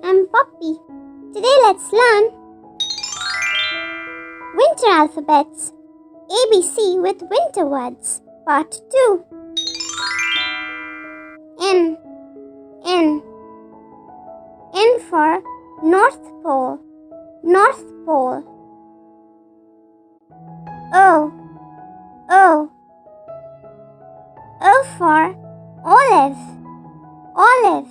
I'm Poppy. Today let's learn winter alphabets. ABC with winter words. Part 2. N. N for North Pole. North Pole. O. O for Olive. Olive.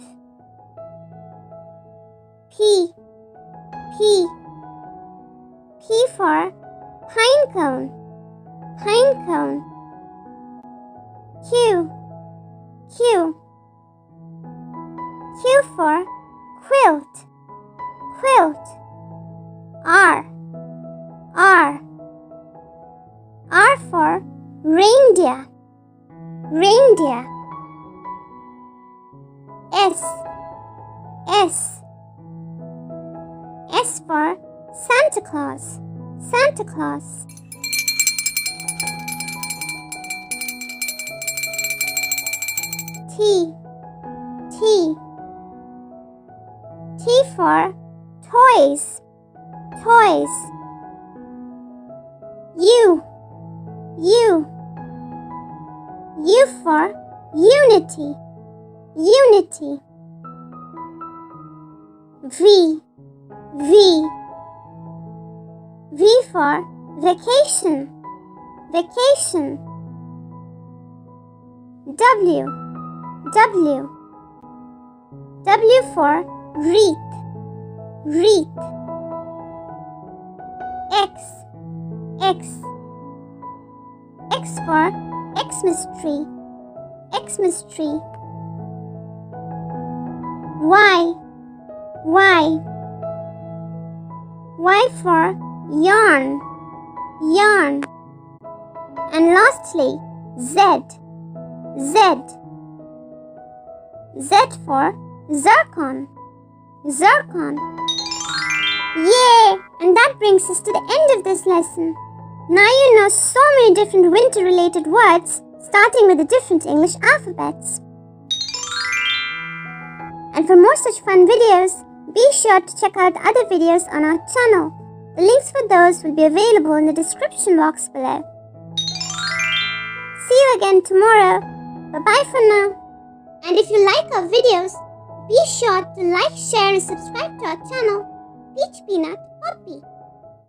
P for Pine Cone. Pine Cone. Q for Quilt. Quilt. R for Reindeer. Reindeer. S for Santa Claus. Santa Claus. T for Toys. Toys. U for Unity. Unity. V for Vacation. Vacation. W for Wreath. Wreath. X for Xmas Tree. Xmas Tree. Y for Yarn. Yarn. And lastly, Z for Zircon. Zircon. Yay! And that brings us to the end of this lesson. Now you know so many different winter-related words, starting with the different English alphabets. And for more such fun videos, be sure to check out other videos on our channel. The links for those will be available in the description box below. See you again tomorrow. Bye-bye for now. And if you like our videos, be sure to like, share and subscribe to our channel, Peach Peanut Poppy.